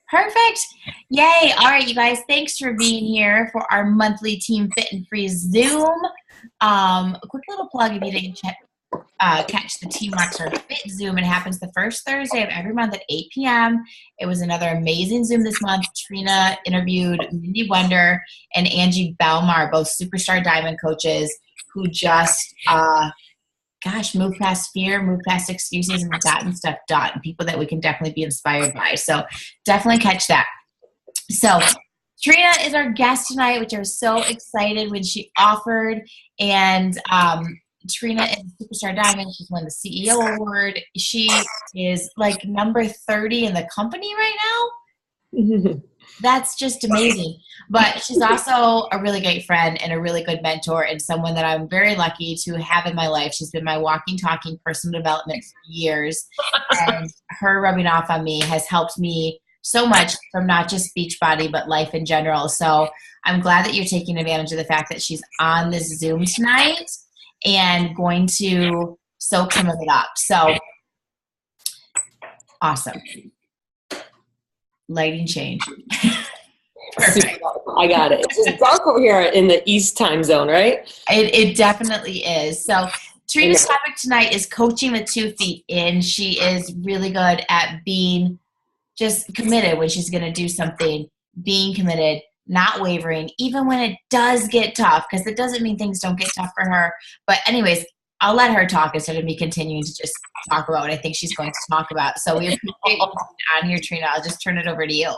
Perfect. Yay. All right, you guys, thanks for being here for our monthly Team Fit and Free Zoom. A quick little plug if you didn't catch the Team Rockstar Fit Zoom. It happens the first Thursday of every month at 8 p.m. It was another amazing Zoom this month. Trina interviewed Mindy Wender and Angie Belmar, both superstar diamond coaches who just move past fear, move past excuses, and have gotten stuff done. People that we can definitely be inspired by. So definitely catch that. So Trina is our guest tonight, which I was so excited when she offered. And Trina is Superstar Diamond. She's won the CEO award. She is like number 30 in the company right now. That's just amazing. But she's also a really great friend and a really good mentor and someone that I'm very lucky to have in my life. She's been my walking, talking personal development for years. And her rubbing off on me has helped me so much from not just Beachbody, but life in general. So I'm glad that you're taking advantage of the fact that she's on this Zoom tonight and going to soak some of it up. So awesome. Lighting change. Perfect. I got it. It's just dark over here in the East time zone, right? It definitely is. So Trina's topic tonight is coaching with 2 feet in. She is really good at being just committed when she's going to do something, being committed, not wavering, even when it does get tough, because it doesn't mean things don't get tough for her. But anyways, I'll let her talk instead of me continuing to just talk about what I think she's going to talk about. So we appreciate you on here, Trina. I'll just turn it over to you.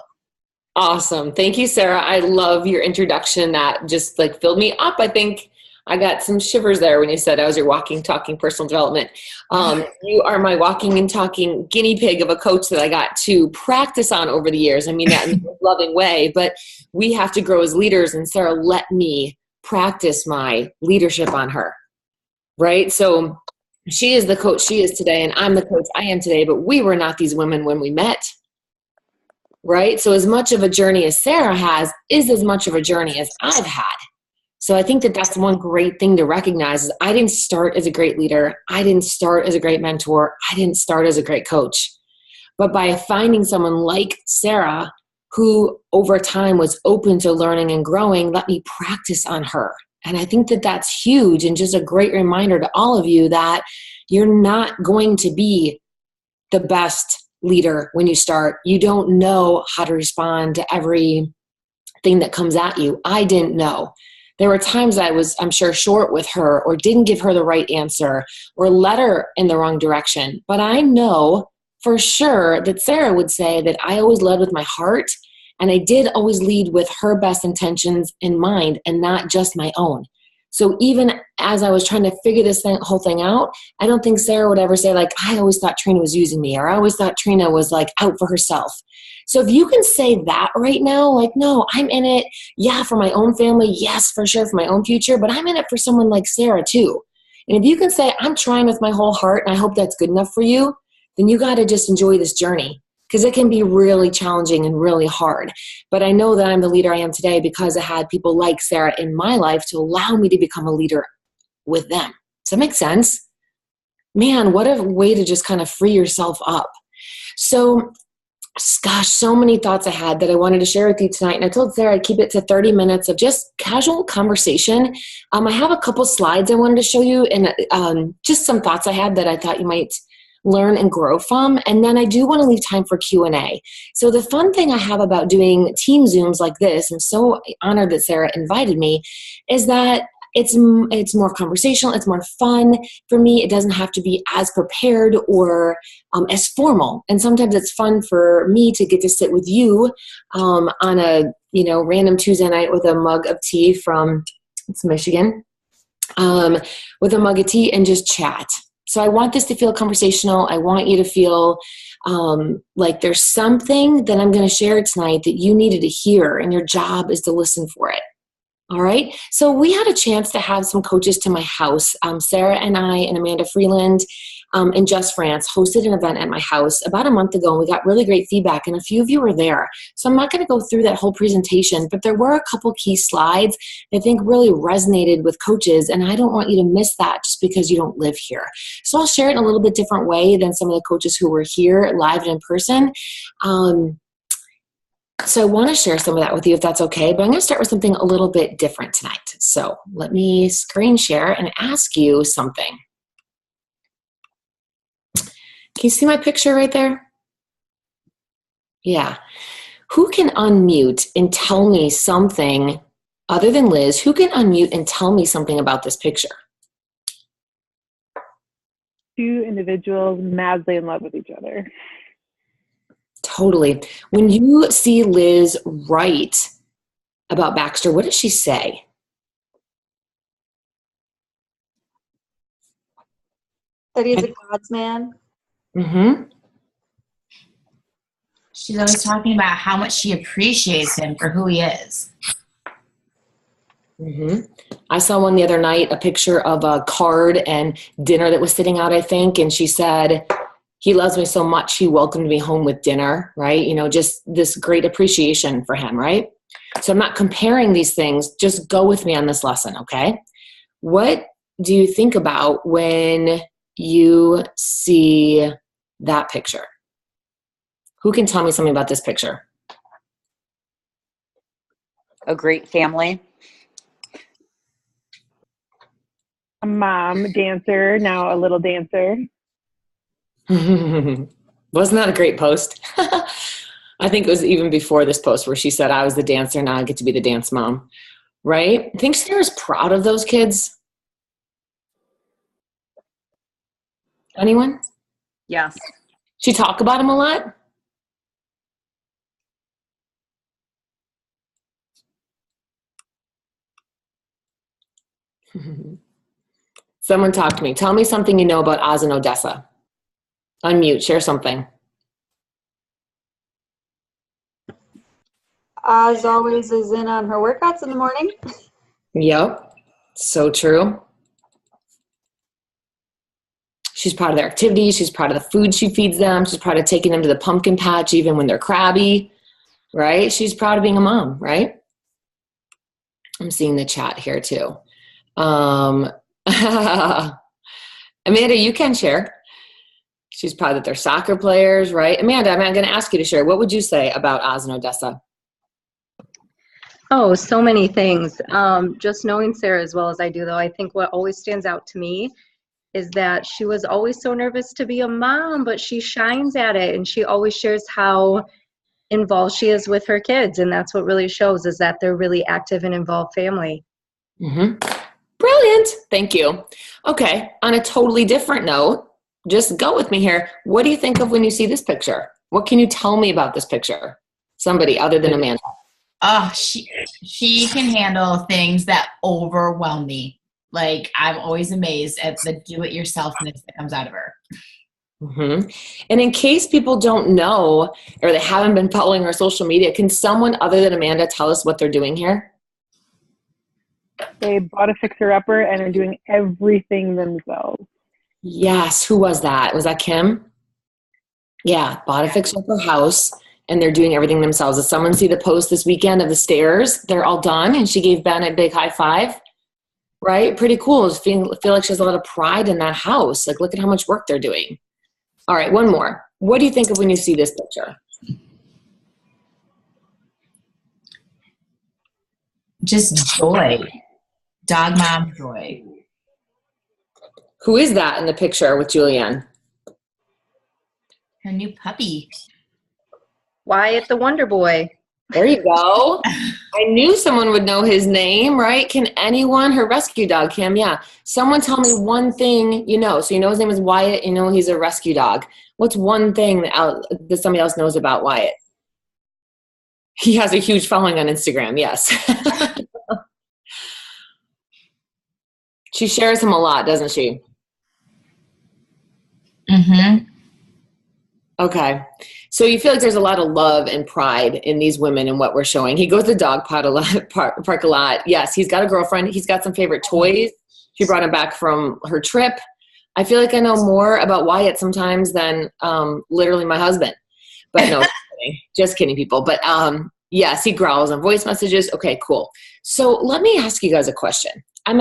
Awesome. Thank you, Sarah. I love your introduction. That just like filled me up. I think I got some shivers there when you said I was your walking, talking personal development. You are my walking and talking guinea pig of a coach that I got to practice on over the years. I mean that in a loving way, but we have to grow as leaders, and Sarah let me practice my leadership on her. Right? So she is the coach she is today, and I'm the coach I am today, but we were not these women when we met. Right? So as much of a journey as Sarah has is as much of a journey as I've had. So I think that that's one great thing to recognize is I didn't start as a great leader. I didn't start as a great mentor. I didn't start as a great coach. But by finding someone like Sarah, who over time was open to learning and growing, let me practice on her. And I think that that's huge and just a great reminder to all of you that you're not going to be the best leader when you start. You don't know how to respond to everything that comes at you. I didn't know. There were times I was, I'm sure, short with her or didn't give her the right answer or led her in the wrong direction. But I know for sure that Sarah would say that I always led with my heart, and I did always lead with her best intentions in mind and not just my own. So even as I was trying to figure this whole thing out, I don't think Sarah would ever say, like, I always thought Trina was using me, or I always thought Trina was like out for herself. So if you can say that right now, like, no, I'm in it, yeah, for my own family, yes, for sure, for my own future, but I'm in it for someone like Sarah too. And if you can say, I'm trying with my whole heart, and I hope that's good enough for you, then you got to just enjoy this journey, because it can be really challenging and really hard. But I know that I'm the leader I am today because I had people like Sarah in my life to allow me to become a leader with them. Does that make sense? Man, what a way to just kind of free yourself up. So, gosh, so many thoughts I had that I wanted to share with you tonight. And I told Sarah I'd keep it to 30 minutes of just casual conversation. I have a couple slides I wanted to show you, and just some thoughts I had that I thought you might learn and grow from. And then I do want to leave time for Q&A. So the fun thing I have about doing team Zooms like this, I'm so honored that Sarah invited me, is that it's more conversational, it's more fun for me. It doesn't have to be as prepared or as formal. And sometimes it's fun for me to get to sit with you on a random Tuesday night with a mug of tea from Michigan, with a mug of tea and just chat. So I want this to feel conversational. I want you to feel like there's something that I'm going to share tonight that you needed to hear, and your job is to listen for it. All right. So we had a chance to have some coaches to my house. Sarah and I and Amanda Freeland and Just France hosted an event at my house about a month ago, and we got really great feedback, and a few of you were there. So I'm not going to go through that whole presentation, but there were a couple key slides that I think really resonated with coaches, and I don't want you to miss that just because you don't live here. So I'll share it in a little bit different way than some of the coaches who were here live and in person. So I want to share some of that with you if that's okay, but I'm going to start with something a little bit different tonight. So let me screen share and ask you something. Can you see my picture right there? Yeah. Who can unmute and tell me something other than Liz? Who can unmute and tell me something about this picture? Two individuals madly in love with each other. Totally. When you see Liz write about Baxter, what does she say? That he's a God's man. Mm-hmm. She's always talking about how much she appreciates him for who he is. Mm-hmm. I saw one the other night, a picture of a card and dinner that was sitting out, I think, and she said, he loves me so much, he welcomed me home with dinner, right? You know, just this great appreciation for him, right? So I'm not comparing these things. Just go with me on this lesson, okay? What do you think about when you see that picture? Who can tell me something about this picture? A great family. A mom dancer, now a little dancer. Wasn't that a great post? I think it was even before this post where she said, I was the dancer, now I get to be the dance mom. Right? I think Sarah's proud of those kids. Anyone? Yes. She talk about them a lot? Someone talk to me. Tell me something you know about Oz and Odessa. Unmute. Share something. Oz always is in on her workouts in the morning. Yep. So true. She's proud of their activities. She's proud of the food she feeds them. She's proud of taking them to the pumpkin patch even when they're crabby, right? She's proud of being a mom, right? I'm seeing the chat here too. Amanda, you can share. She's proud that they're soccer players, right? Amanda, I'm going to ask you to share. What would you say about Oz and Odessa? Oh, so many things. Just knowing Sarah as well as I do, though, I think what always stands out to me is that she was always so nervous to be a mom, but she shines at it, and she always shares how involved she is with her kids, and that's what really shows, is that they're really active and involved family. Mm-hmm. Brilliant. Thank you. Okay, on a totally different note, just go with me here. What do you think of when you see this picture? What can you tell me about this picture? Somebody other than Amanda. Oh, she can handle things that overwhelm me. Like, I'm always amazed at the do-it-yourselfness that comes out of her. Mm-hmm. And in case people don't know or they haven't been following our social media, can someone other than Amanda tell us what they're doing here? They bought a fixer-upper and are doing everything themselves. Yes. Who was that? Was that Kim? Yeah. Bought a fixer-upper house and they're doing everything themselves. Did someone see the post this weekend of the stairs? They're all done and she gave Ben a big high five. Right? Pretty cool. Feel like she has a lot of pride in that house. Like, look at how much work they're doing. All right, one more. What do you think of when you see this picture? Just joy. Dog mom joy. Who is that in the picture with Julianne? Her new puppy. Wyatt the Wonder Boy. There you go. I knew someone would know his name, right? Can anyone? Her rescue dog, Kim, yeah. Someone tell me one thing you know. So you know his name is Wyatt. You know he's a rescue dog. What's one thing that somebody else knows about Wyatt? He has a huge following on Instagram, yes. She shares him a lot, doesn't she? Mm-hmm. Okay. So you feel like there's a lot of love and pride in these women and what we're showing. He goes to the dog park a lot. Yes, he's got a girlfriend. He's got some favorite toys. She brought him back from her trip. I feel like I know more about Wyatt sometimes than literally my husband. But no, just kidding, people. But yes, he growls on voice messages. Okay, cool. So let me ask you guys a question. I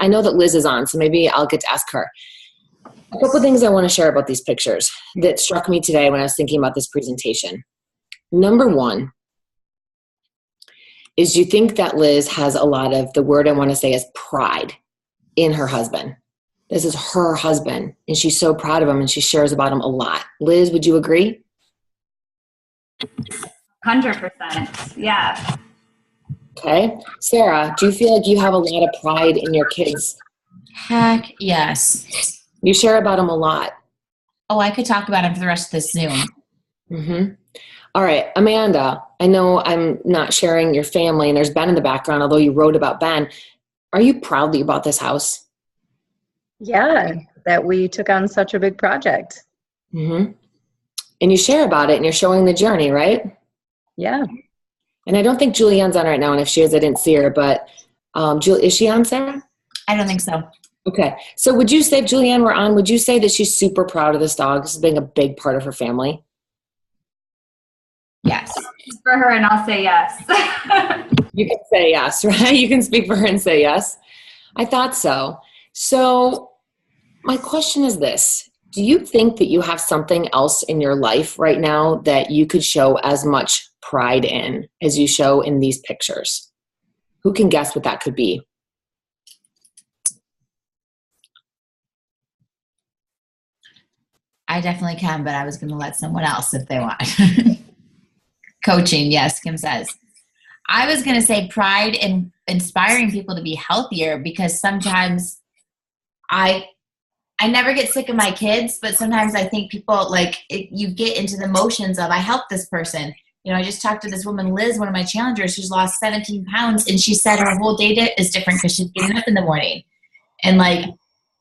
know that Liz is on, so maybe I'll get to ask her. A couple things I want to share about these pictures that struck me today when I was thinking about this presentation. Number one, is you think that Liz has a lot of, the word I want to say is pride in her husband. This is her husband, and she's so proud of him, and she shares about him a lot. Liz, would you agree? 100%. Yeah. Okay. Sarah, do you feel like you have a lot of pride in your kids? Heck yes. You share about them a lot. Oh, I could talk about him for the rest of this Zoom. Mm-hmm. All right, Amanda, I know I'm not sharing your family, and there's Ben in the background, although you wrote about Ben. Are you proud that you bought this house? Yeah, that we took on such a big project. Mm-hmm. And you share about it, and you're showing the journey, right? Yeah. And I don't think Julianne's on right now, and if she is, I didn't see her, but is she on, Sarah? I don't think so. Okay. So would you say, if Julianne were on, would you say that she's super proud of this dog? This is being a big part of her family? Yes. For her, and I'll say yes. You can say yes, right? You can speak for her and say yes. I thought so. So my question is this. Do you think that you have something else in your life right now that you could show as much pride in as you show in these pictures? Who can guess what that could be? I definitely can, but I was going to let someone else if they want. Coaching, yes, Kim says. I was going to say pride in inspiring people to be healthier, because sometimes I never get sick of my kids, but sometimes I think people, you get into the motions of, I helped this person. You know, I just talked to this woman, Liz, one of my challengers, who's lost 17 pounds, and she said her whole day is different because she's getting up in the morning. And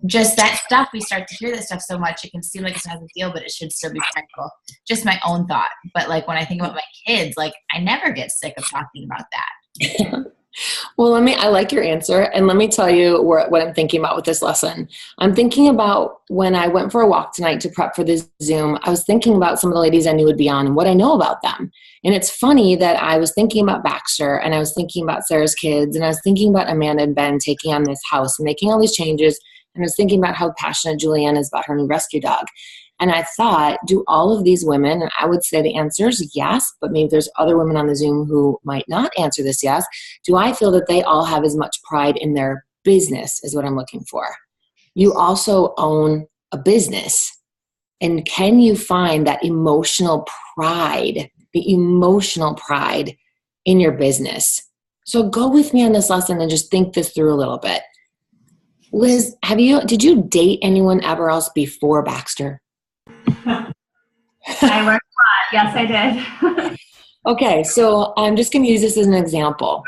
just that stuff, we start to hear this stuff so much, it can seem like it's not a big deal, but it should still be practical. Just my own thought. But when I think about my kids, I never get sick of talking about that. Well, I like your answer, and let me tell you what I'm thinking about with this lesson. I'm thinking about when I went for a walk tonight to prep for this Zoom, I was thinking about some of the ladies I knew would be on and what I know about them. And it's funny that I was thinking about Baxter, and I was thinking about Sarah's kids, and I was thinking about Amanda and Ben taking on this house and making all these changes, and I was thinking about how passionate Julianne is about her new rescue dog. And I thought, do all of these women, and I would say the answer is yes, but maybe there's other women on the Zoom who might not answer this yes. Do I feel that they all have as much pride in their business is what I'm looking for? You also own a business. And can you find that emotional pride, the emotional pride in your business? So go with me on this lesson and just think this through a little bit. Liz, did you date anyone ever else before Baxter? I worked a lot. Yes, I did. Okay, so I'm just going to use this as an example.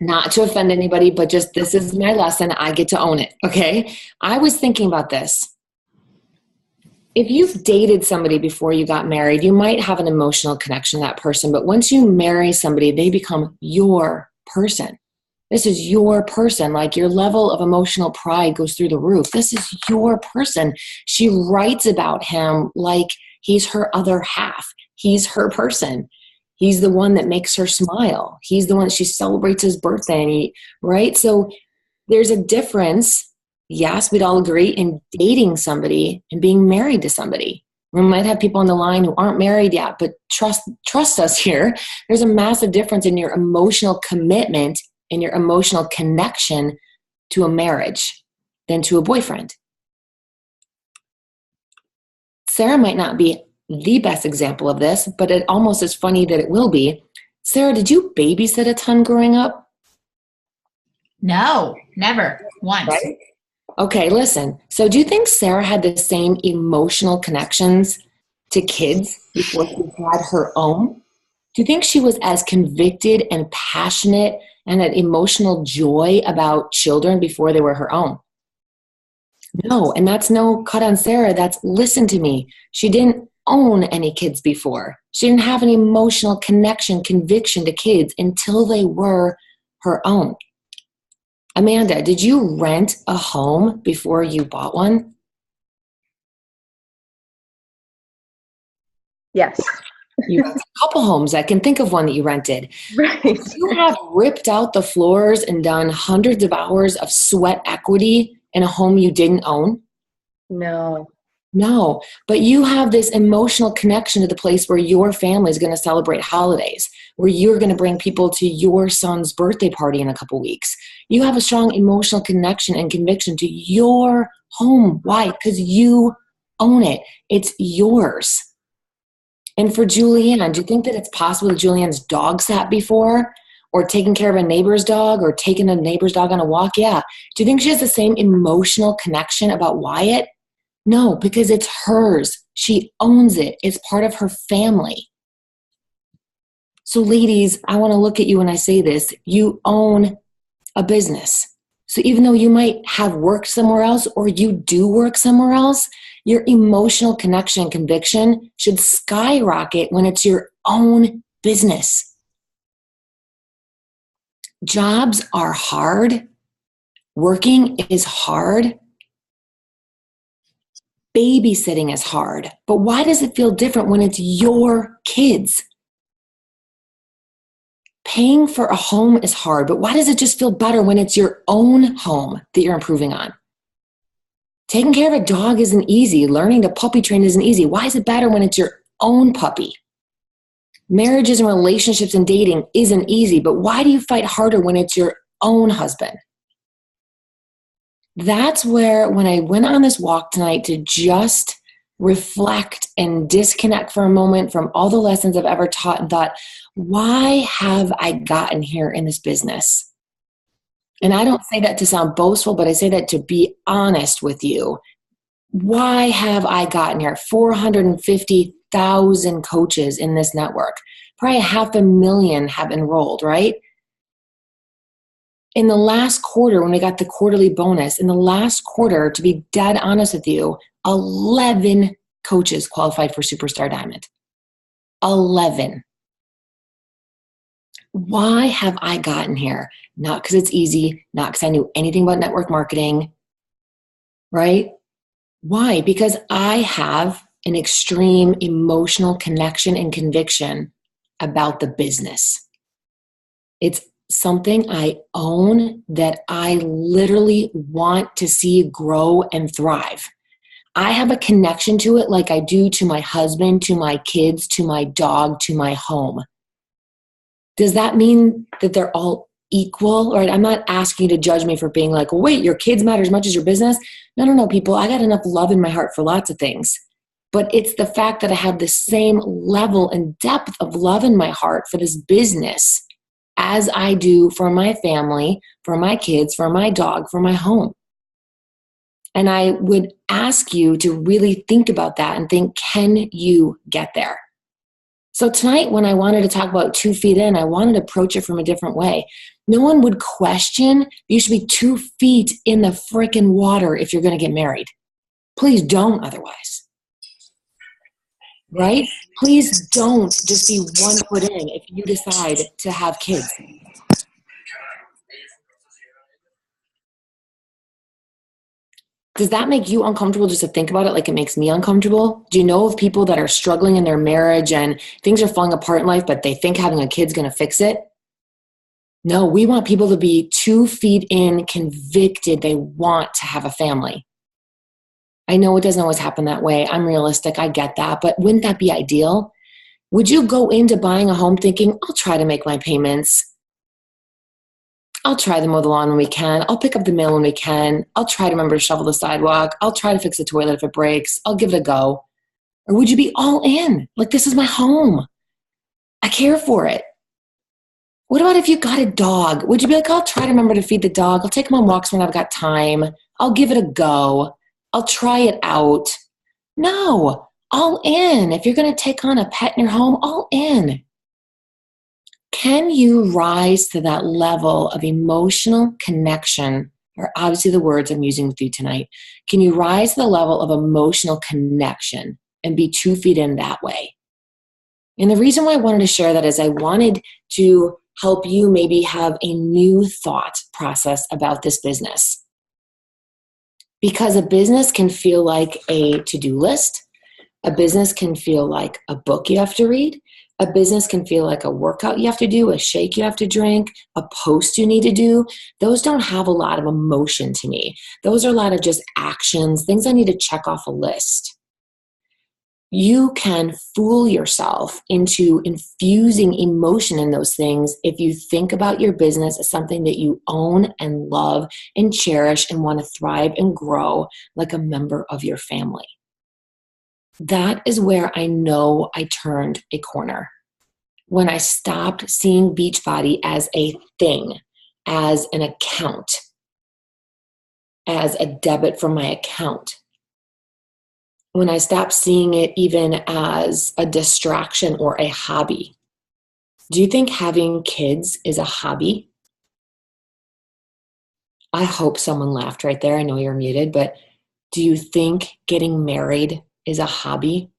Not to offend anybody, but just this is my lesson. I get to own it, okay? I was thinking about this. If you've dated somebody before you got married, you might have an emotional connection to that person, but once you marry somebody, they become your person. This is your person. Your level of emotional pride goes through the roof. This is your person. She writes about him like he's her other half. He's her person. He's the one that makes her smile. He's the one that she celebrates his birthday, right? So there's a difference, yes, we'd all agree, in dating somebody and being married to somebody. We might have people on the line who aren't married yet, but trust us here. There's a massive difference in your emotional commitment and your emotional connection to a marriage than to a boyfriend. Sarah might not be the best example of this, but it almost is funny that it will be. Sarah, did you babysit a ton growing up? No, never. Once. Right? Okay, listen. So do you think Sarah had the same emotional connections to kids before she had her own? Do you think she was as convicted and passionate and had emotional joy about children before they were her own? No, and that's no cut on Sarah. That's listen to me. She didn't own any kids before. She didn't have an emotional connection, conviction to kids until they were her own. Amanda, did you rent a home before you bought one? Yes. You rented a couple homes. I can think of one that you rented. Right. You have ripped out the floors and done hundreds of hours of sweat equity in a home you didn't own? No. No, but you have this emotional connection to the place where your family is going to celebrate holidays, where you're going to bring people to your son's birthday party in a couple weeks. You have a strong emotional connection and conviction to your home. Why? Because you own it. It's yours. And for Julianne, do you think that it's possible that Julianne's dog sat before, or taking care of a neighbor's dog, or taking a neighbor's dog on a walk? Yeah. Do you think she has the same emotional connection about Wyatt? No, because it's hers. She owns it. It's part of her family. So ladies, I want to look at you when I say this. You own a business. So even though you might have worked somewhere else, or you do work somewhere else, your emotional connection and conviction should skyrocket when it's your own business. Jobs are hard. Working is hard. Babysitting is hard. But why does it feel different when it's your kids? Paying for a home is hard, but why does it just feel better when it's your own home that you're improving on? Taking care of a dog isn't easy. Learning to puppy train isn't easy. Why is it better when it's your own puppy? Marriages and relationships and dating isn't easy, but why do you fight harder when it's your own husband? That's where, when I went on this walk tonight to just reflect and disconnect for a moment from all the lessons I've ever taught, and thought, why have I gotten here in this business? And I don't say that to sound boastful, but I say that to be honest with you. Why have I gotten here? 450,000 coaches in this network. Probably 500,000 have enrolled, right? In the last quarter, when we got the quarterly bonus, in the last quarter, to be dead honest with you, 11 coaches qualified for Superstar Diamond. 11. Why have I gotten here? Not because it's easy, not because I knew anything about network marketing, right? Why? Because I have an extreme emotional connection and conviction about the business. It's something I own that I literally want to see grow and thrive. I have a connection to it like I do to my husband, to my kids, to my dog, to my home. Does that mean that they're all equal? Right? I'm not asking you to judge me for being like, well, wait, your kids matter as much as your business. No, people. I got enough love in my heart for lots of things. But it's the fact that I have the same level and depth of love in my heart for this business as I do for my family, for my kids, for my dog, for my home. And I would ask you to really think about that and think, can you get there? So tonight, when I wanted to talk about 2 feet in, I wanted to approach it from a different way. No one would question you should be 2 feet in the frickin' water if you're going to get married. Please don't otherwise. Right? Please don't just be 1 foot in if you decide to have kids. Does that make you uncomfortable just to think about it like it makes me uncomfortable? Do you know of people that are struggling in their marriage and things are falling apart in life, but they think having a kid's going to fix it? No, we want people to be 2 feet in, convicted they want to have a family. I know it doesn't always happen that way. I'm realistic. I get that. But wouldn't that be ideal? Would you go into buying a home thinking, I'll try to make my payments. I'll try to mow the lawn when we can. I'll pick up the mail when we can. I'll try to remember to shovel the sidewalk. I'll try to fix the toilet if it breaks. I'll give it a go. Or would you be all in? Like, this is my home. I care for it. What about if you got a dog? Would you be like, I'll try to remember to feed the dog. I'll take him on walks when I've got time. I'll give it a go. I'll try it out. No, all in. If you're going to take on a pet in your home, all in. Can you rise to that level of emotional connection, or obviously the words I'm using with you tonight? Can you rise to the level of emotional connection and be 2 feet in that way? And the reason why I wanted to share that is I wanted to help you maybe have a new thought process about this business. Because a business can feel like a to-do list. A business can feel like a book you have to read. A business can feel like a workout you have to do, a shake you have to drink, a post you need to do. Those don't have a lot of emotion to me. Those are a lot of just actions, things I need to check off a list. You can fool yourself into infusing emotion in those things if you think about your business as something that you own and love and cherish and want to thrive and grow like a member of your family. That is where I know I turned a corner. When I stopped seeing Beachbody as a thing, as an account, as a debit from my account. When I stopped seeing it even as a distraction or a hobby. Do you think having kids is a hobby? I hope someone laughed right there. I know you're muted, but do you think getting married is a hobby?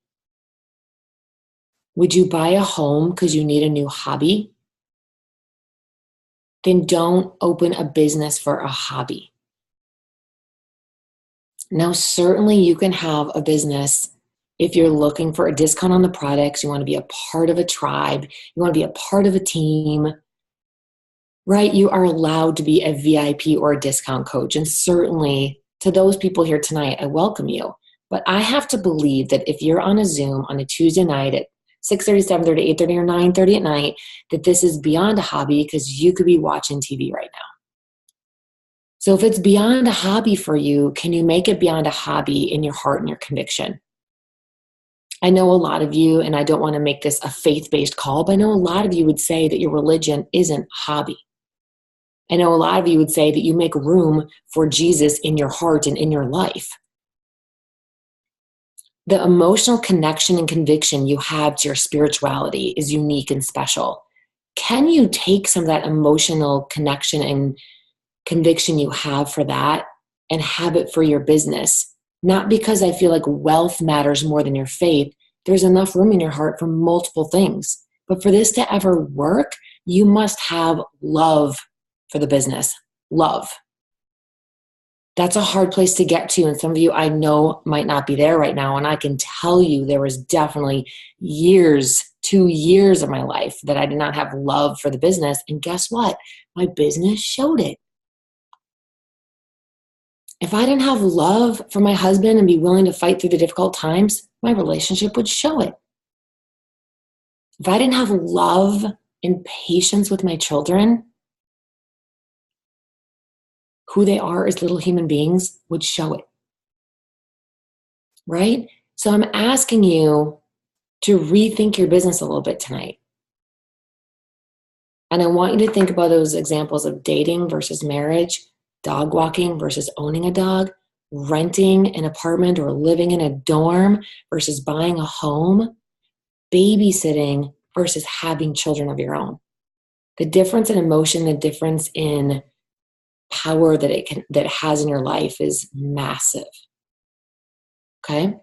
Would you buy a home because you need a new hobby? Then don't open a business for a hobby. Now, certainly you can have a business if you're looking for a discount on the products, you want to be a part of a tribe, you want to be a part of a team, right? You are allowed to be a VIP or a discount coach. And certainly to those people here tonight, I welcome you. But I have to believe that if you're on a Zoom on a Tuesday night at 6:30, 7:30, 8:30, or 9:30 at night, that this is beyond a hobby because you could be watching TV right now. So if it's beyond a hobby for you, can you make it beyond a hobby in your heart and your conviction? I know a lot of you, and I don't want to make this a faith-based call, but I know a lot of you would say that your religion isn't a hobby. I know a lot of you would say that you make room for Jesus in your heart and in your life. The emotional connection and conviction you have to your spirituality is unique and special. Can you take some of that emotional connection and conviction you have for that and have it for your business? Not because I feel like wealth matters more than your faith. There's enough room in your heart for multiple things. But for this to ever work, you must have love for the business. Love. That's a hard place to get to. And some of you I know might not be there right now. And I can tell you there was definitely 2 years of my life that I did not have love for the business. And guess what? My business showed it. If I didn't have love for my husband and be willing to fight through the difficult times, my relationship would show it. If I didn't have love and patience with my children, who they are as little human beings would show it. Right? So I'm asking you to rethink your business a little bit tonight. And I want you to think about those examples of dating versus marriage, dog walking versus owning a dog, renting an apartment or living in a dorm versus buying a home, babysitting versus having children of your own. The difference in emotion, the difference in power that it has in your life is massive. Okay?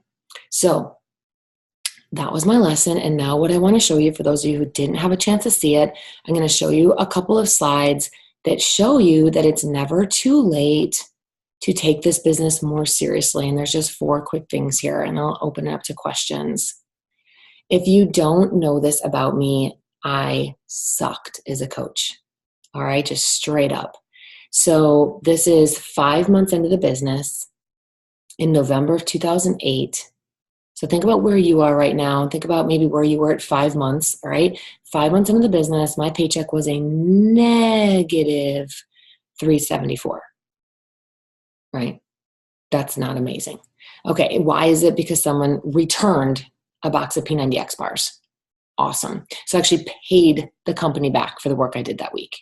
So that was my lesson. And now what I want to show you, for those of you who didn't have a chance to see it, I'm going to show you a couple of slides that show you that it's never too late to take this business more seriously. And there's just 4 quick things here, and I'll open it up to questions. If you don't know this about me, I sucked as a coach. All right, just straight up. So this is 5 months into the business in November of 2008. So think about where you are right now and think about maybe where you were at 5 months, all right? 5 months into the business, my paycheck was a negative $374, right? That's not amazing. Okay, why is it? Because someone returned a box of P90X bars. Awesome. So I actually paid the company back for the work I did that week.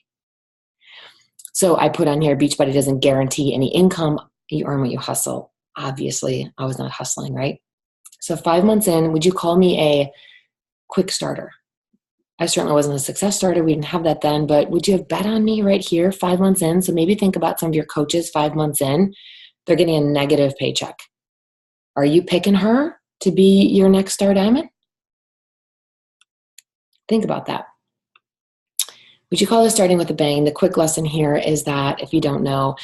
So I put on here, Beachbody doesn't guarantee any income. You earn what you hustle. Obviously, I was not hustling, right? So 5 months in, would you call me a quick starter? I certainly wasn't a success starter. We didn't have that then, but would you have bet on me right here 5 months in? So maybe think about some of your coaches 5 months in. They're getting a negative paycheck. Are you picking her to be your next star diamond? Think about that. Would you call this starting with a bang? The quick lesson here is that if you don't know,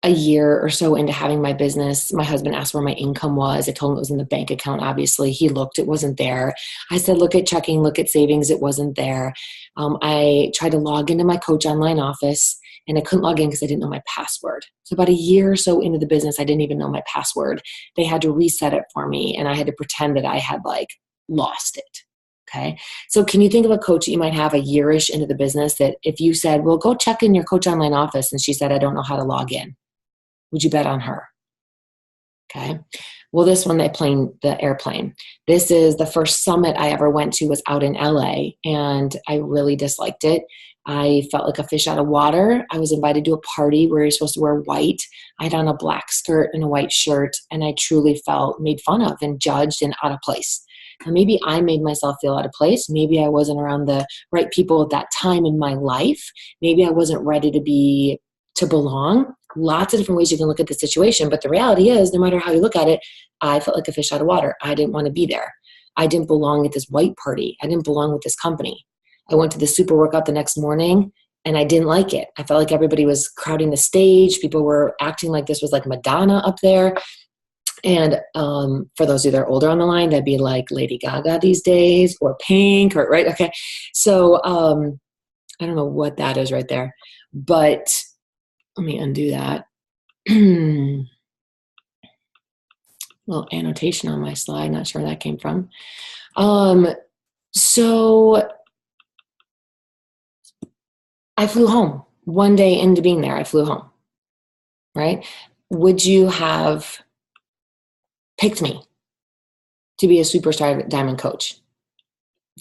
a year or so into having my business, my husband asked where my income was. I told him it was in the bank account, obviously. He looked, it wasn't there. I said, look at checking, look at savings, it wasn't there. I tried to log into my Coach Online office, and I couldn't log in because I didn't know my password. So about a year or so into the business, I didn't even know my password. They had to reset it for me, and I had to pretend that I had like lost it. Okay. So can you think of a coach that you might have a yearish into the business that if you said, well, go check in your Coach Online office, and she said, I don't know how to log in, would you bet on her? Okay. Well, this one, the airplane. This is the first summit I ever went to was out in LA, and I really disliked it. I felt like a fish out of water. I was invited to a party where you're supposed to wear white. I had on a black skirt and a white shirt, and I truly felt made fun of and judged and out of place. Now, maybe I made myself feel out of place. Maybe I wasn't around the right people at that time in my life. Maybe I wasn't ready to belong. Lots of different ways you can look at the situation, but the reality is, no matter how you look at it, I felt like a fish out of water. I didn't want to be there. I didn't belong at this white party. I didn't belong with this company. I went to the super workout the next morning, and I didn't like it. I felt like everybody was crowding the stage. People were acting like this was like Madonna up there. And for those of you that are older on the line, that'd be like Lady Gaga these days, or Pink, or right? Okay. So I don't know what that is right there, but let me undo that. Little annotation on my slide. Not sure where that came from. So I flew home one day into being there. I flew home, right? Would you have picked me to be a superstar diamond coach?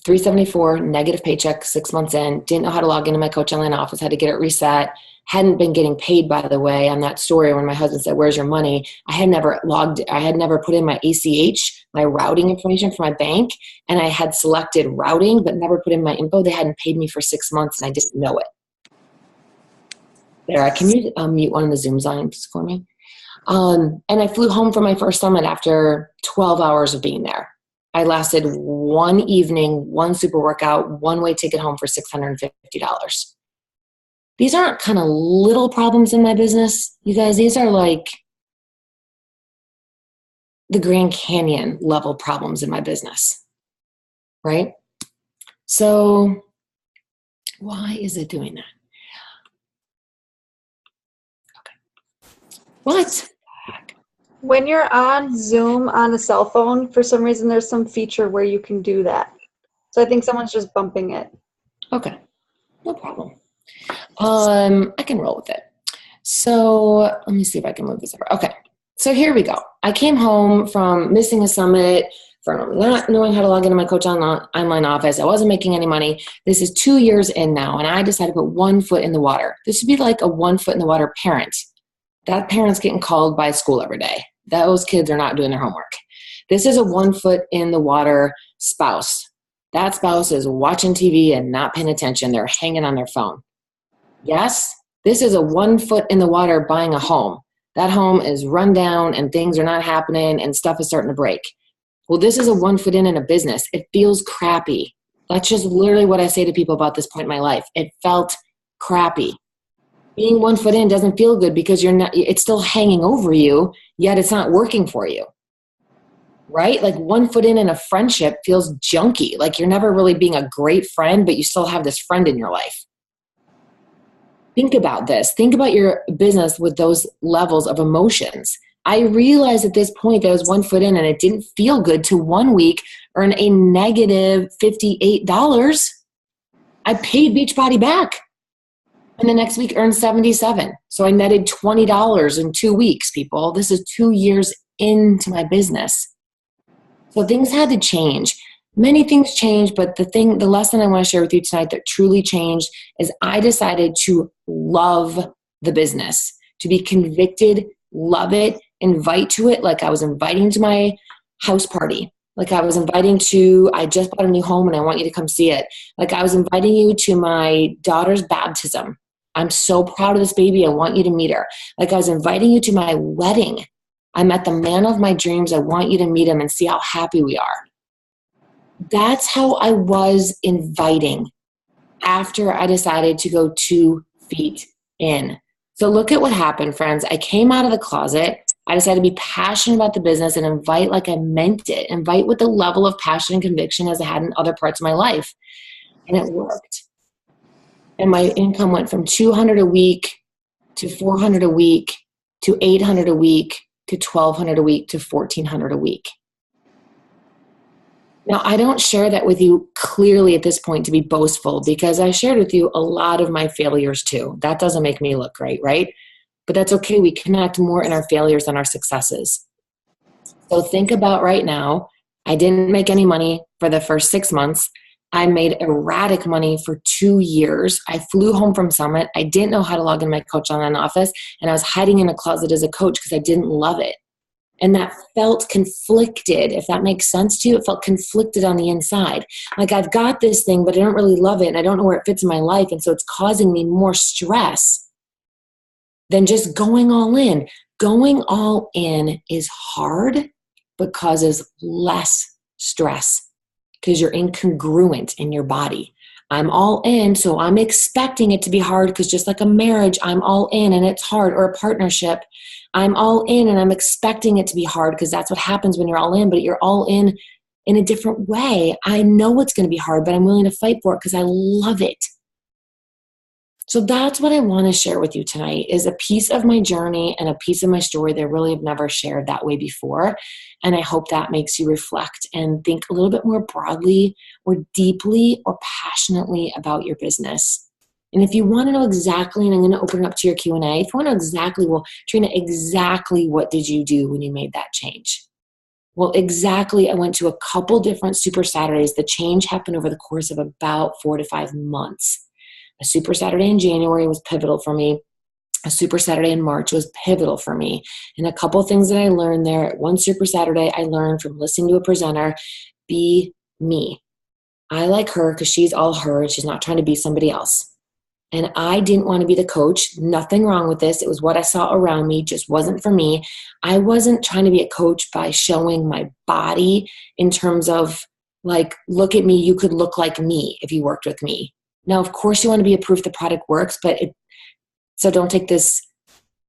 $374, negative paycheck, 6 months in, didn't know how to log into my Coach Online office, had to get it reset, hadn't been getting paid, by the way, on that story when my husband said, where's your money? I had never put in my ACH, my routing information for my bank, and I had selected routing, but never put in my info. They hadn't paid me for 6 months, and I didn't know it. There, can you mute one of the Zoom lines for me? And I flew home from my first summit after 12 hours of being there. I lasted one evening, one super workout, one-way ticket home for $650. These aren't kind of little problems in my business, you guys. These are like the Grand Canyon level problems in my business, right? So why is it doing that? Okay. What? When you're on Zoom on a cell phone, for some reason there's some feature where you can do that. So I think someone's just bumping it. Okay, no problem. I can roll with it. So let me see if I can move this over. Okay, so here we go. I came home from missing a summit, from not knowing how to log into my Coach Online office. I wasn't making any money. This is 2 years in now, and I decided to put 1 foot in the water. This would be like a 1 foot in the water parent. That parent's getting called by school every day. Those kids are not doing their homework. This is a 1 foot in the water spouse. That spouse is watching TV and not paying attention. They're hanging on their phone. Yes, this is a 1 foot in the water buying a home. That home is run down and things are not happening and stuff is starting to break. Well, this is a 1 foot in a business. It feels crappy. That's just literally what I say to people about this point in my life. It felt crappy. Being 1 foot in doesn't feel good because it's still hanging over you, yet it's not working for you, right? Like 1 foot in a friendship feels junky. Like you're never really being a great friend, but you still have this friend in your life. Think about this. Think about your business with those levels of emotions. I realized at this point that I was 1 foot in and it didn't feel good to 1 week earn a negative $58. I paid Beachbody back. And the next week earned $77. So I netted $20 in 2 weeks, people. This is 2 years into my business. So things had to change. Many things changed, but the lesson I want to share with you tonight that truly changed is I decided to love the business, to be convicted, love it, invite to it like I was inviting to my house party. Like I was inviting to, I just bought a new home and I want you to come see it. Like I was inviting you to my daughter's baptism. I'm so proud of this baby. I want you to meet her. Like I was inviting you to my wedding. I met the man of my dreams. I want you to meet him and see how happy we are. That's how I was inviting after I decided to go 2 feet in. So look at what happened, friends. I came out of the closet. I decided to be passionate about the business and invite like I meant it. Invite with the level of passion and conviction as I had in other parts of my life. And it worked. And my income went from 200 a week to 400 a week to 800 a week to 1,200 a week to 1,400 a week. Now, I don't share that with you clearly at this point to be boastful, because I shared with you a lot of my failures too. That doesn't make me look great, right? But that's okay. We connect more in our failures than our successes. So think about right now, I didn't make any money for the first 6 months. I made erratic money for 2 years. I flew home from Summit. I didn't know how to log in my Coach Online office, and I was hiding in a closet as a coach because I didn't love it. And that felt conflicted, if that makes sense to you. It felt conflicted on the inside. Like, I've got this thing, but I don't really love it, and I don't know where it fits in my life, and so it's causing me more stress than just going all in. Going all in is hard, but causes less stress because you're incongruent in your body. I'm all in, so I'm expecting it to be hard, because just like a marriage, I'm all in and it's hard, or a partnership, I'm all in and I'm expecting it to be hard, because that's what happens when you're all in, but you're all in a different way. I know it's going to be hard, but I'm willing to fight for it because I love it. So that's what I want to share with you tonight, is a piece of my journey and a piece of my story that I really have never shared that way before. And I hope that makes you reflect and think a little bit more broadly or deeply or passionately about your business. And if you want to know exactly, and I'm going to open it up to your Q&A, if you want to know exactly, well, Trina, exactly what did you do when you made that change? Well, exactly, I went to a couple different Super Saturdays. The change happened over the course of about 4 to 5 months. A Super Saturday in January was pivotal for me. A Super Saturday in March was pivotal for me. And a couple of things that I learned there. One Super Saturday, I learned from listening to a presenter, be me. I like her because she's all her and she's not trying to be somebody else. And I didn't want to be the coach. Nothing wrong with this. It was what I saw around me, just wasn't for me. I wasn't trying to be a coach by showing my body in terms of, like, look at me, you could look like me if you worked with me. Now, of course, you want to be a proof the product works, so don't take this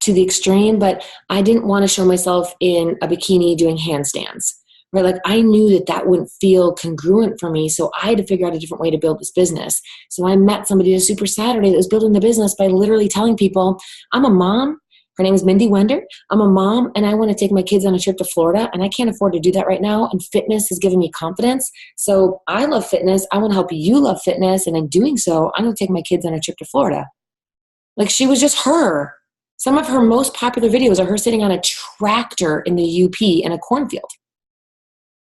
to the extreme, but I didn't want to show myself in a bikini doing handstands, right? Like, I knew that wouldn't feel congruent for me, so I had to figure out a different way to build this business. So I met somebody at a Super Saturday that was building the business by literally telling people, I'm a mom. Her name is Mindy Wender. I'm a mom, and I want to take my kids on a trip to Florida, and I can't afford to do that right now, and fitness has given me confidence. So I love fitness. I want to help you love fitness, and in doing so, I'm going to take my kids on a trip to Florida. Like, she was just her. Some of her most popular videos are her sitting on a tractor in the UP in a cornfield.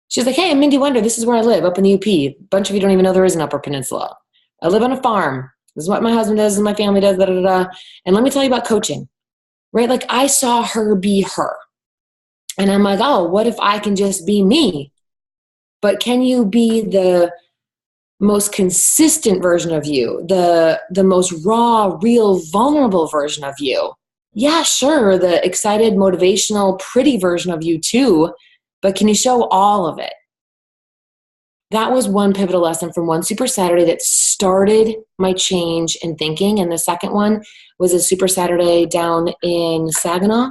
She's like, hey, I'm Mindy Wender. This is where I live, up in the UP. A bunch of you don't even know there is an Upper Peninsula. I live on a farm. This is what my husband does and my family does, da, da, da. And let me tell you about coaching. Right? Like, I saw her be her. And I'm like, oh, what if I can just be me? But can you be the most consistent version of you, the most raw, real, vulnerable version of you? Yeah, sure, the excited, motivational, pretty version of you too, but can you show all of it? That was one pivotal lesson from one Super Saturday that started my change in thinking. And the second one was a Super Saturday down in Saginaw.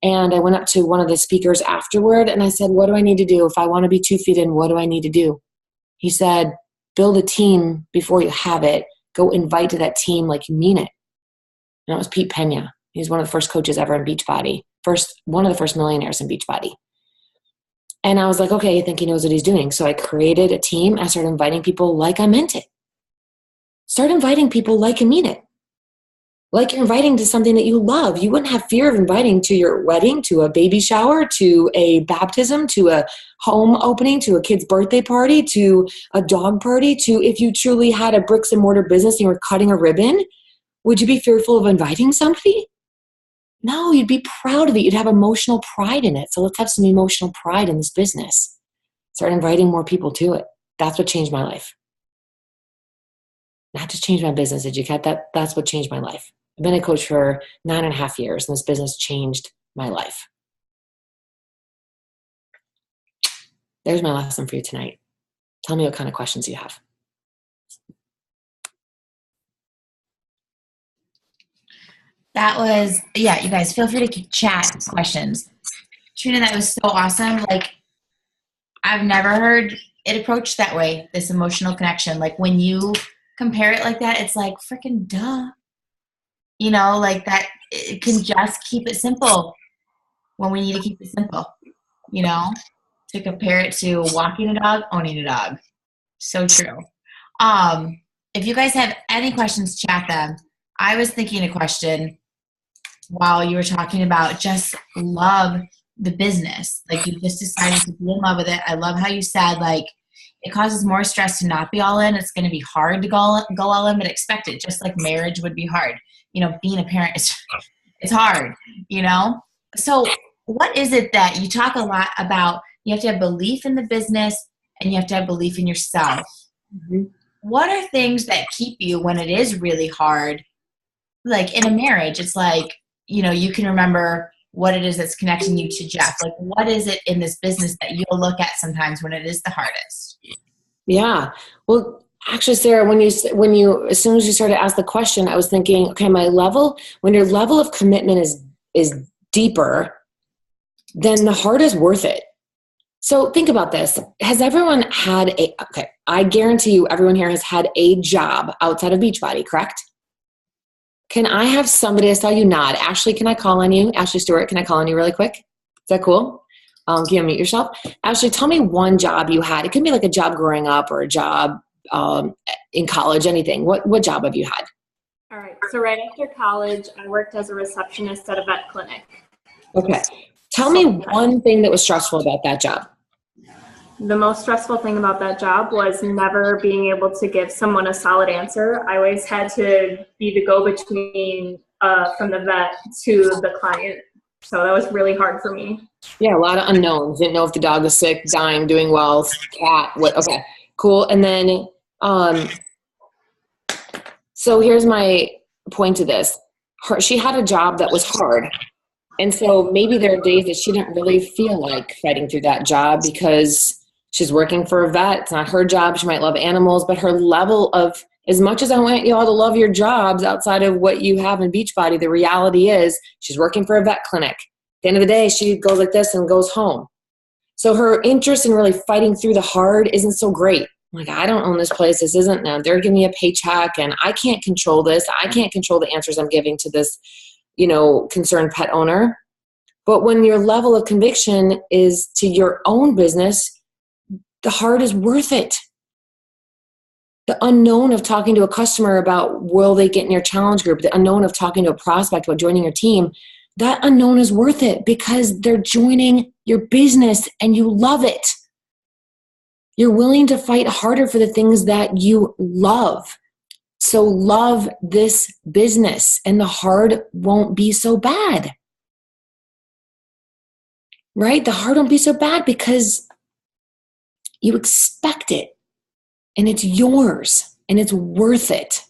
And I went up to one of the speakers afterward and I said, what do I need to do? If I want to be 2 feet in, what do I need to do? He said, build a team before you have it. Go invite to that team like you mean it. And it was Pete Pena. He's one of the first coaches ever in Beachbody. One of the first millionaires in Beachbody. And I was like, okay, I think he knows what he's doing. So I created a team. I started inviting people like I meant it. Start inviting people like you mean it. Like you're inviting to something that you love. You wouldn't have fear of inviting to your wedding, to a baby shower, to a baptism, to a home opening, to a kid's birthday party, to a dog party, to if you truly had a bricks and mortar business and you were cutting a ribbon. Would you be fearful of inviting somebody? No, you'd be proud of it. You'd have emotional pride in it. So let's have some emotional pride in this business. Start inviting more people to it. That's what changed my life. Not just changed my business. Did you get that? That's what changed my life. I've been a coach for 9.5 years, and this business changed my life. There's my lesson for you tonight. Tell me what kind of questions you have. That was, yeah, you guys feel free to chat questions. Trina, that was so awesome. Like, I've never heard it approached that way, this emotional connection. Like, when you compare it like that, it's like freaking duh. You know, like that, it can just keep it simple when we need to keep it simple, you know, to compare it to walking a dog, owning a dog. So true. If you guys have any questions, chat them. I was thinking a question while you were talking about just love the business. Like you just decided to be in love with it. I love how you said like it causes more stress to not be all in. It's going to be hard to go all in, but expect it. Just like marriage would be hard. You know, being a parent it's hard, you know? So what is it that you talk a lot about? You have to have belief in the business and you have to have belief in yourself. Mm-hmm. What are things that keep you when it is really hard? Like in a marriage, it's like, you know, you can remember what it is that's connecting you to Jeff. Like what is it in this business that you'll look at sometimes when it is the hardest? Yeah. Well, actually, Sarah, when you, as soon as you started to ask the question, I was thinking, okay, when your level of commitment is deeper, then the heart is worth it. So think about this. Has everyone had I guarantee you everyone here has had a job outside of Beachbody, correct? Can I have somebody, I saw you nod. Ashley, can I call on you? Ashley Stewart, can I call on you really quick? Is that cool? Can you unmute yourself? Ashley, tell me one job you had. It could be like a job growing up or a job in college, anything. What job have you had? All right. So right after college, I worked as a receptionist at a vet clinic. Okay. Tell me one thing that was stressful about that job. The most stressful thing about that job was never being able to give someone a solid answer. I always had to be the go-between from the vet to the client. So that was really hard for me. Yeah, a lot of unknowns. Didn't know if the dog was sick, dying, doing well, cat, what, okay, cool. And then, so here's my point to this. She had a job that was hard. And so maybe there are days that she didn't really feel like fighting through that job because she's working for a vet. It's not her job. She might love animals, but her level of, as much as I want you all to love your jobs outside of what you have in Beachbody, the reality is she's working for a vet clinic. At the end of the day, she goes like this and goes home. So her interest in really fighting through the hard isn't so great. Like, I don't own this place. This isn't, now they're giving me a paycheck and I can't control this. I can't control the answers I'm giving to this, concerned pet owner. But when your level of conviction is to your own business, the hard is worth it. The unknown of talking to a customer about will they get in your challenge group, the unknown of talking to a prospect about joining your team, that unknown is worth it because they're joining your business and you love it. You're willing to fight harder for the things that you love. So love this business and the hard won't be so bad. Right? The hard won't be so bad because you expect it and it's yours and it's worth it.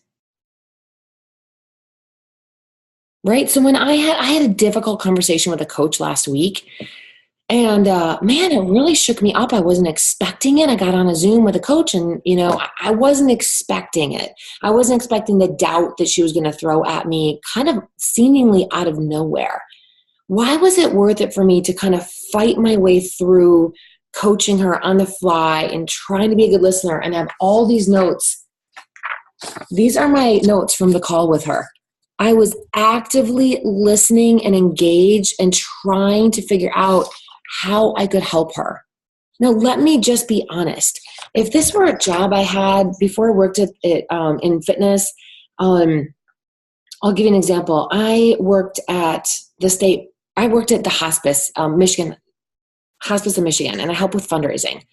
Right? So when I had a difficult conversation with a coach last week and man, it really shook me up. I wasn't expecting it. I got on a Zoom with a coach and, I wasn't expecting it. I wasn't expecting the doubt that she was going to throw at me kind of seemingly out of nowhere. Why was it worth it for me to kind of fight my way through coaching her on the fly and trying to be a good listener and have all these notes? These are my notes from the call with her. I was actively listening and engaged and trying to figure out how I could help her. Now, let me just be honest. If this were a job I had before I worked in fitness, I'll give you an example. I worked at the hospice, Michigan, hospice in Michigan, and I help with fundraising.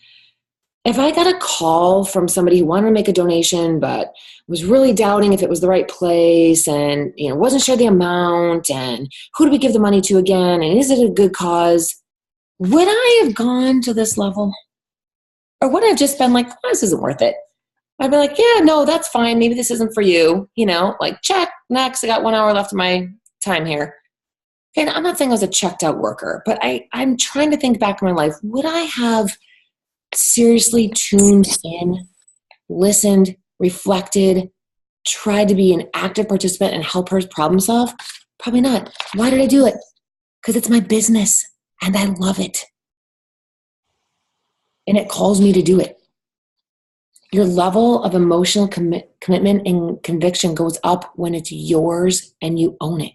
If I got a call from somebody who wanted to make a donation, but was really doubting if it was the right place and, wasn't sure the amount and who do we give the money to again? And is it a good cause? Would I have gone to this level? Or would I have just been like, this isn't worth it? I'd be like, yeah, no, that's fine. Maybe this isn't for you. Check, next. I got 1 hour left of my time here. And I'm not saying I was a checked out worker, but I'm trying to think back in my life. Would I have seriously tuned in, listened, reflected, tried to be an active participant and help her problem solve? Probably not. Why did I do it? Because it's my business and I love it. And it calls me to do it. Your level of emotional commitment and conviction goes up when it's yours and you own it.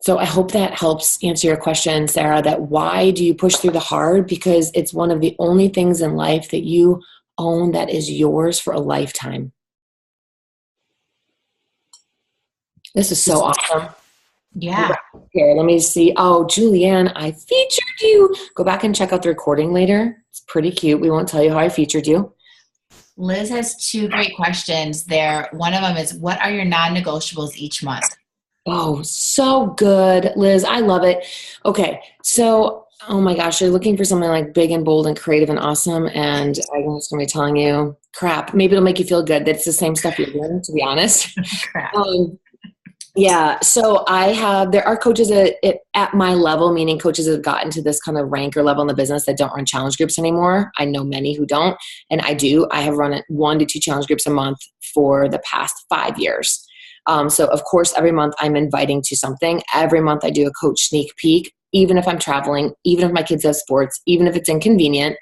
So I hope that helps answer your question, Sarah, that why do you push through the hard? Because it's one of the only things in life that you own that is yours for a lifetime. This is so awesome. Yeah. Here, let me see. Oh, Julianne, I featured you. Go back and check out the recording later. It's pretty cute. We won't tell you how I featured you. Liz has two great questions there. One of them is, what are your non-negotiables each month? Oh, so good, Liz. I love it. Okay, so, oh my gosh, you're looking for something like big and bold and creative and awesome, and I'm just going to be telling you, crap, maybe it'll make you feel good that it's the same stuff you're doing, to be honest. Crap. Yeah, so there are coaches at my level, meaning coaches that have gotten to this kind of rank or level in the business that don't run challenge groups anymore. I know many who don't, and I do. I have run 1 to 2 challenge groups a month for the past 5 years. So of course, every month I'm inviting to something. Every month I do a coach sneak peek, even if I'm traveling, even if my kids have sports, even if it's inconvenient.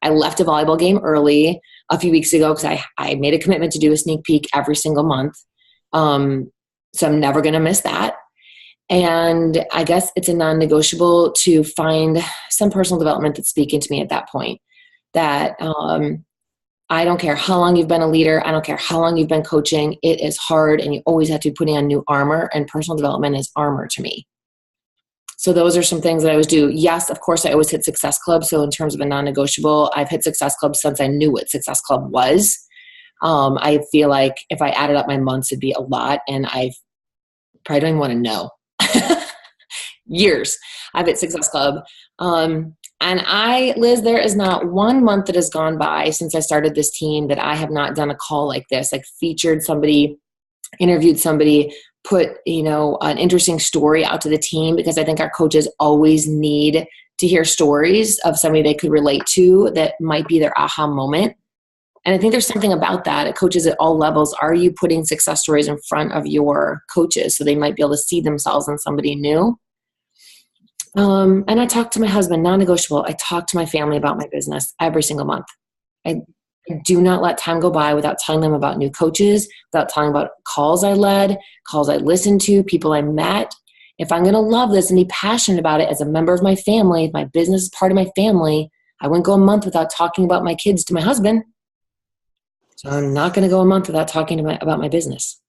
I left a volleyball game early a few weeks ago because I made a commitment to do a sneak peek every single month. So I'm never going to miss that. And I guess it's a non-negotiable to find some personal development that's speaking to me at that point. That I don't care how long you've been a leader. I don't care how long you've been coaching. It is hard, and you always have to be putting on new armor, and personal development is armor to me. So those are some things that I always do. Yes, of course, I always hit Success Club. So in terms of a non-negotiable, I've hit Success Club since I knew what Success Club was. I feel like if I added up my months, it'd be a lot, and I probably don't even want to know. Years I've hit Success Club. And Liz, there is not one month that has gone by since I started this team that I have not done a call like this, like featured somebody, interviewed somebody, put, an interesting story out to the team, because I think our coaches always need to hear stories of somebody they could relate to that might be their aha moment. And I think there's something about that at coaches at all levels. Are you putting success stories in front of your coaches so they might be able to see themselves in somebody new? And I talk to my husband, non-negotiable. I talk to my family about my business every single month. I do not let time go by without telling them about new coaches, without telling about calls I led, calls I listened to, people I met. If I'm going to love this and be passionate about it as a member of my family, if my business is part of my family, I wouldn't go a month without talking about my kids to my husband. So I'm not going to go a month without talking about my business.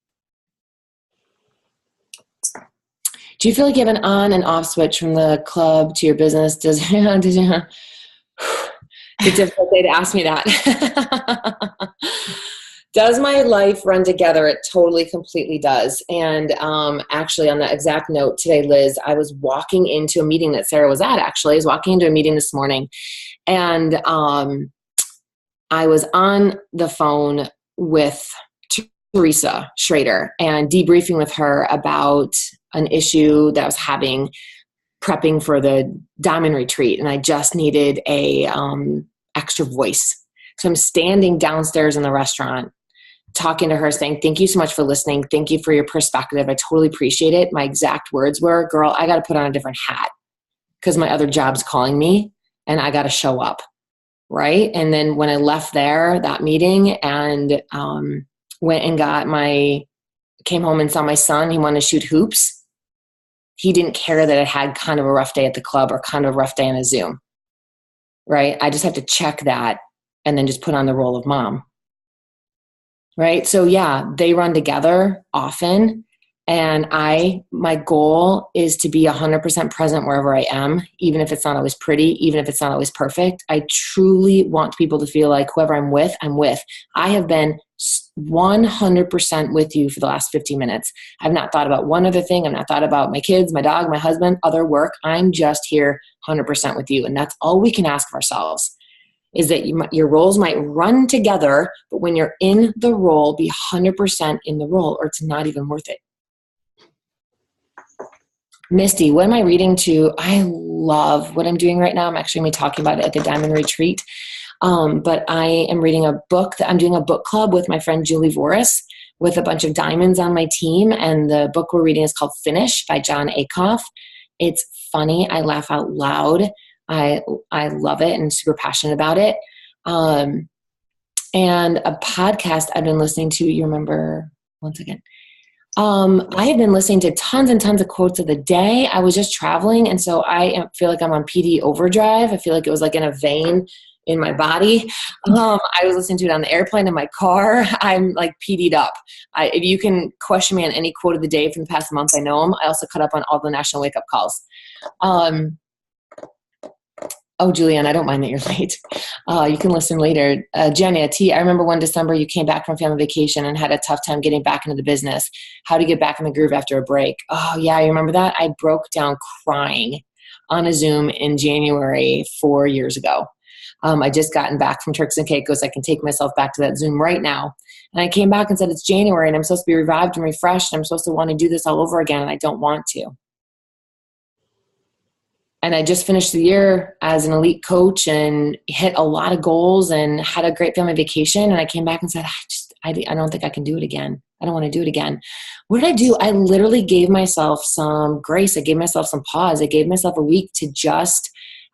Do you feel like you have an on and off switch from the club to your business? It's a difficult day to ask me that. Does my life run together? It totally, completely does. And actually, on that exact note today, Liz, I was walking into a meeting that Sarah was at, actually. I was walking into a meeting this morning, and I was on the phone with Teresa Schrader and debriefing with her about an issue that I was having prepping for the Diamond Retreat, and I just needed a extra voice. So I'm standing downstairs in the restaurant talking to her, saying, thank you so much for listening. Thank you for your perspective. I totally appreciate it. My exact words were, girl, I got to put on a different hat because my other job's calling me and I got to show up. Right. And then when I left that meeting, and went and came home and saw my son, he wanted to shoot hoops. He didn't care that I had kind of a rough day at the club or kind of a rough day on a Zoom. Right. I just have to check that and then just put on the role of mom. Right. So yeah, they run together often. And my goal is to be 100% present wherever I am, even if it's not always pretty, even if it's not always perfect. I truly want people to feel like whoever I'm with, I'm with. I have been 100% with you for the last 15 minutes. I've not thought about one other thing. I've not thought about my kids, my dog, my husband, other work. I'm just here 100% with you. And that's all we can ask of ourselves, is that your roles might run together, but when you're in the role, be 100% in the role, or it's not even worth it. Misty, what am I reading to? I love what I'm doing right now. I'm actually going to be talking about it at the Diamond Retreat. But I am reading a book I'm doing a book club with my friend Julie Voris with a bunch of diamonds on my team. And the book we're reading is called Finish by John Acuff. It's funny. I laugh out loud. I love it and super passionate about it. And a podcast I've been listening to, you remember, one second. I have been listening to tons and tons of quotes of the day. I was just traveling, and so feel like I'm on PD overdrive. I feel like it was like in a vein in my body. I was listening to it on the airplane, in my car. I'm like PD'd up. If you can question me on any quote of the day from the past month, I know them. I also caught up on all the national wake-up calls. Oh, Julianne, I don't mind that you're late. You can listen later. Jenny, I remember one December you came back from family vacation and had a tough time getting back into the business. How to get back in the groove after a break. Oh, yeah, you remember that? I broke down crying on a Zoom in January 4 years ago. I just gotten back from Turks and Caicos. I can take myself back to that Zoom right now. And I came back and said, it's January and I'm supposed to be revived and refreshed. And I'm supposed to want to do this all over again, and I don't want to. And I just finished the year as an elite coach and hit a lot of goals and had a great family vacation. And I came back and said, I don't think I can do it again. I don't want to do it again. What did I do? I literally gave myself some grace. I gave myself some pause. I gave myself a week to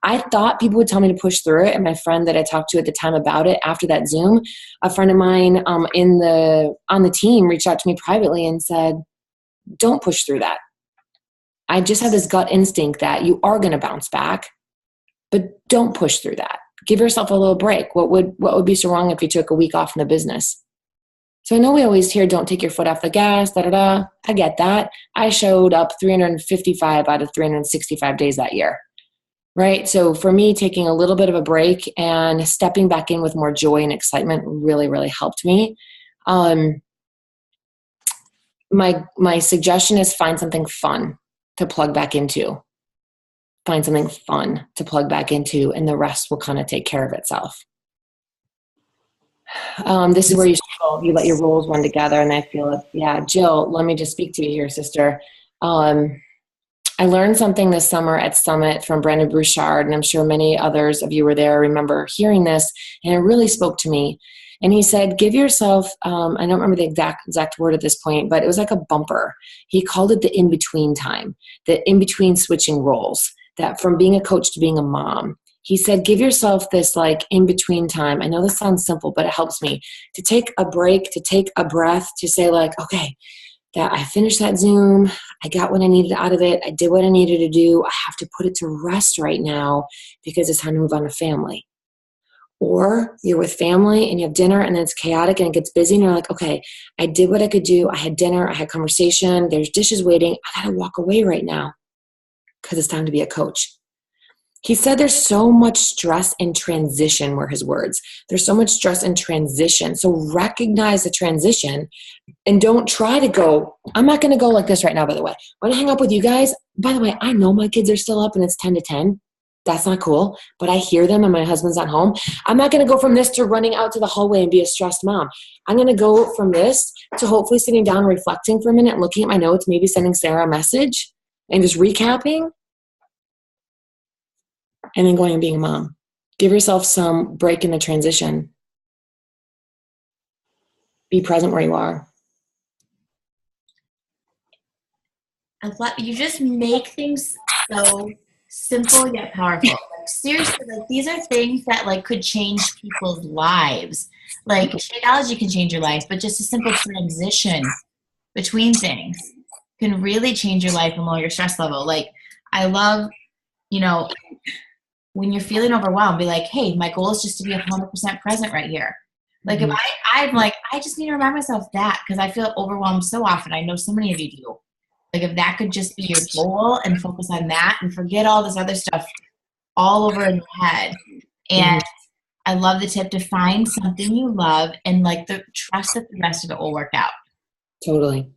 I thought people would tell me to push through it. And my friend that I talked to at the time about it after that Zoom, a friend of mine on the team reached out to me privately and said, don't push through that. I just have this gut instinct that you are going to bounce back, but don't push through that. Give yourself a little break. What would be so wrong if you took a week off in the business? So I know we always hear, don't take your foot off the gas, I get that. I showed up 355 out of 365 days that year, right? So for me, taking a little bit of a break and stepping back in with more joy and excitement really, really helped me. My suggestion is find something fun to plug back into. Find something fun to plug back into, and the rest will kind of take care of itself. This is where you let your roles run together, and I feel it. Yeah, Jill, let me just speak to you here, sister. I learned something this summer at Summit from Brandon Bouchard, and I'm sure many others of you were there. I remember hearing this, and it really spoke to me. And he said, give yourself, I don't remember the exact word at this point, but it was like a bumper. He called it the in-between time, the in-between switching roles, that from being a coach to being a mom. He said, give yourself this like in-between time. I know this sounds simple, but it helps me to take a break, to take a breath, to say like, okay, that I finished that Zoom. I got what I needed out of it. I did what I needed to do. I have to put it to rest right now because it's time to move on to family. Or you're with family and you have dinner and then it's chaotic and it gets busy and you're like, okay, I did what I could do. I had dinner, I had conversation, there's dishes waiting. I got to walk away right now because it's time to be a coach. He said there's so much stress in transition, were his words. There's so much stress in transition. So recognize the transition and don't try to go, I'm not going to go like this right now, by the way. When I hang up with you guys, by the way, I know my kids are still up and it's 10 to 10. That's not cool, but I hear them and my husband's not home. I'm not going to go from this to running out to the hallway and be a stressed mom. I'm going to go from this to hopefully sitting down and reflecting for a minute, looking at my notes, maybe sending Sarah a message and just recapping and then going and being a mom. Give yourself some break in the transition. Be present where you are. You just make things so simple yet powerful. Like, seriously, like these are things that like could change people's lives. Like technology can change your life, but just a simple transition between things can really change your life and lower your stress level. Like I love, when you're feeling overwhelmed, be like, hey, my goal is just to be 100% present right here. Like if I'm like, I just need to remind myself that because I feel overwhelmed so often. I know so many of you do. Like if that could just be your goal and focus on that and forget all this other stuff all over in your head. And I love the tip to find something you love and like trust that the rest of it will work out. Totally.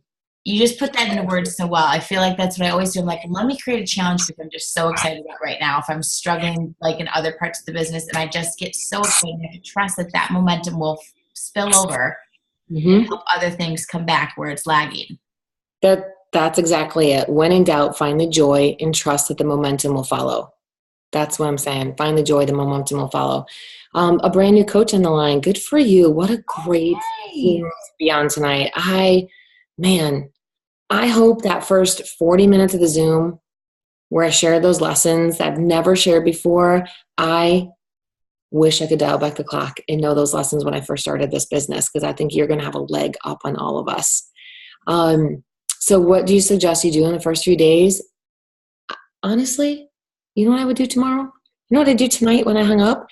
You just put that into words so well. I feel like that's what I always do. I'm like, let me create a challenge because I'm just so excited about right now. If I'm struggling like in other parts of the business and I just get so excited to trust that momentum will spill over and help other things come back where it's lagging. That's exactly it. When in doubt, find the joy and trust that the momentum will follow. That's what I'm saying. Find the joy, the momentum will follow. A brand new coach on the line. Good for you. What a great thing to be on tonight. I hope that first 40 minutes of the Zoom where I shared those lessons that I've never shared before, I wish I could dial back the clock and know those lessons when I first started this business, because I think you're going to have a leg up on all of us. So what do you suggest you do in the first few days? Honestly, you know what I would do tomorrow? You know what I do tonight when I hung up?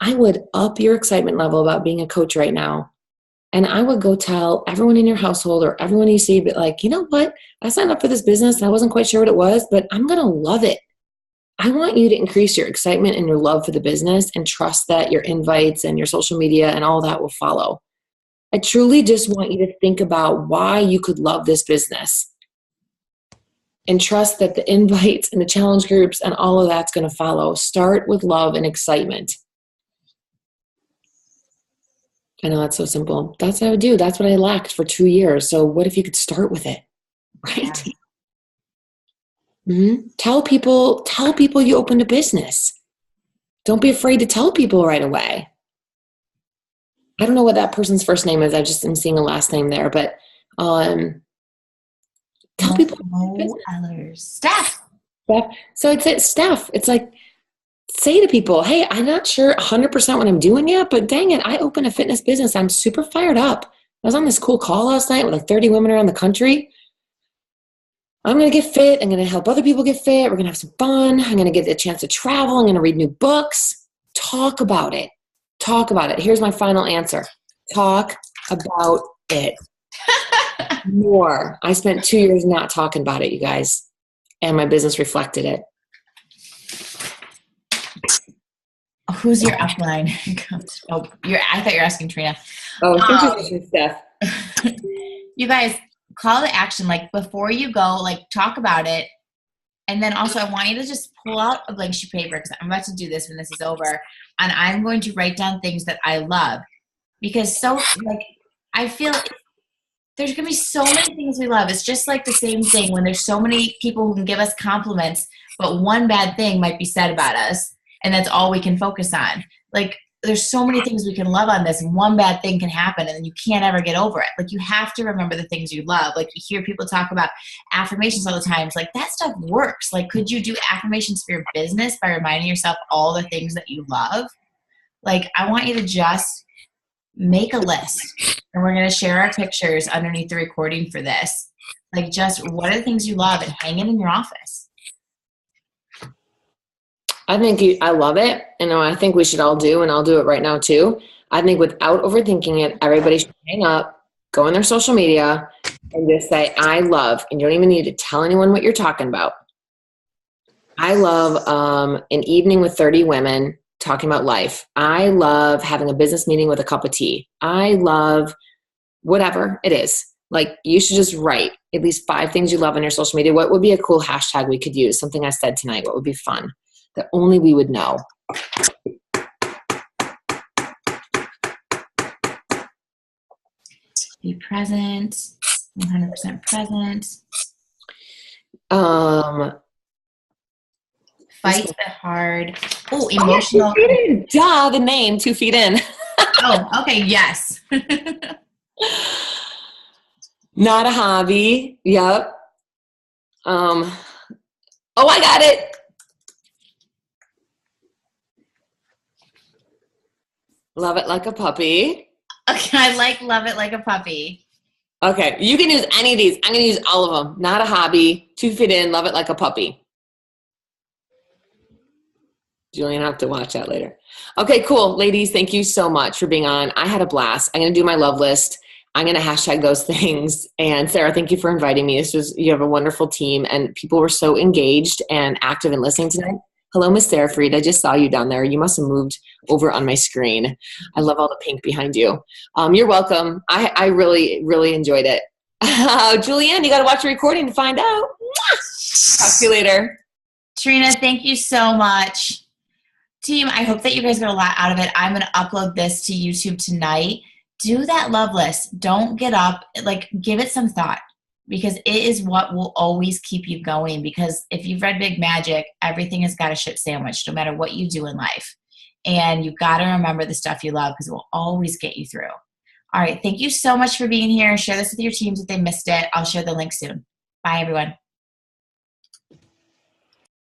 I would up your excitement level about being a coach right now. And I would go tell everyone in your household or everyone you see, but like, you know what? I signed up for this business and I wasn't quite sure what it was, but I'm going to love it. I want you to increase your excitement and your love for the business and trust that your invites and your social media and all that will follow. I truly just want you to think about why you could love this business and trust that the invites and the challenge groups and all of that's going to follow. Start with love and excitement. I know that's so simple. That's what I would do. That's what I lacked for 2 years. So what if you could start with it, right? Mm-hmm. Tell people you opened a business. Don't be afraid to tell people right away. I don't know what that person's first name is. I just am seeing a last name there, but tell people. Steph. So it's Steph. It's like, say to people, hey, I'm not sure 100% what I'm doing yet, but dang it, I opened a fitness business. I'm super fired up. I was on this cool call last night with like 30 women around the country. I'm going to get fit. I'm going to help other people get fit. We're going to have some fun. I'm going to get the chance to travel. I'm going to read new books. Talk about it. Talk about it. Here's my final answer. Talk about it. More. I spent 2 years not talking about it, you guys, and my business reflected it. Who's your upline? Oh, I thought you were asking Trina. Oh, I think she's asking Steph. You guys, call to action. Like before you go, like talk about it. And then also I want you to just pull out a blank sheet of paper, because I'm about to do this when this is over. And I'm going to write down things that I love. Because I feel there's going to be so many things we love. It's just like the same thing when there's so many people who can give us compliments, but one bad thing might be said about us. And that's all we can focus on. Like, there's so many things we can love on this, and one bad thing can happen, and then you can't ever get over it. Like, you have to remember the things you love. Like, you hear people talk about affirmations all the time. It's like, that stuff works. Like, could you do affirmations for your business by reminding yourself all the things that you love? Like, I want you to just make a list, and we're going to share our pictures underneath the recording for this. Like, just what are the things you love, and hang it in your office. I love it, and I think we should all do, and I'll do it right now too. I think without overthinking it, everybody should hang up, go on their social media, and just say, I love, and you don't even need to tell anyone what you're talking about. I love an evening with 30 women talking about life. I love having a business meeting with a cup of tea. I love whatever it is. Like, you should just write at least 5 things you love on your social media. What would be a cool hashtag we could use? Something I said tonight. What would be fun that only we would know? Be present, 100% present. Fight the hard. Oh, emotional. Duh, the name, 2 feet in. Oh, okay, yes. Not a hobby. Yep. Oh, I got it. Love it like a puppy. Okay, I like love it like a puppy. Okay, you can use any of these. I'm going to use all of them. Not a hobby, 2 feet in, love it like a puppy. Julian, I'll have to watch that later. Okay, cool. Ladies, thank you so much for being on. I had a blast. I'm going to do my love list. I'm going to hashtag those things. And Sarah, thank you for inviting me. You have a wonderful team, and people were so engaged and active and listening tonight. Hello, Miss Sarah Fried. I just saw you down there. You must have moved over on my screen. I love all the pink behind you. You're welcome. I really, really enjoyed it. Julianne, you got to watch the recording to find out. Talk to you later. Trina, thank you so much. Team, I hope that you guys got a lot out of it. I'm going to upload this to YouTube tonight. Do that love list. Don't get up. Like, give it some thought, because it is what will always keep you going. Because if you've read Big Magic, everything has got a ship sandwich, no matter what you do in life. And you've got to remember the stuff you love, because it will always get you through. All right. Thank you so much for being here. Share this with your teams if they missed it. I'll share the link soon. Bye, everyone.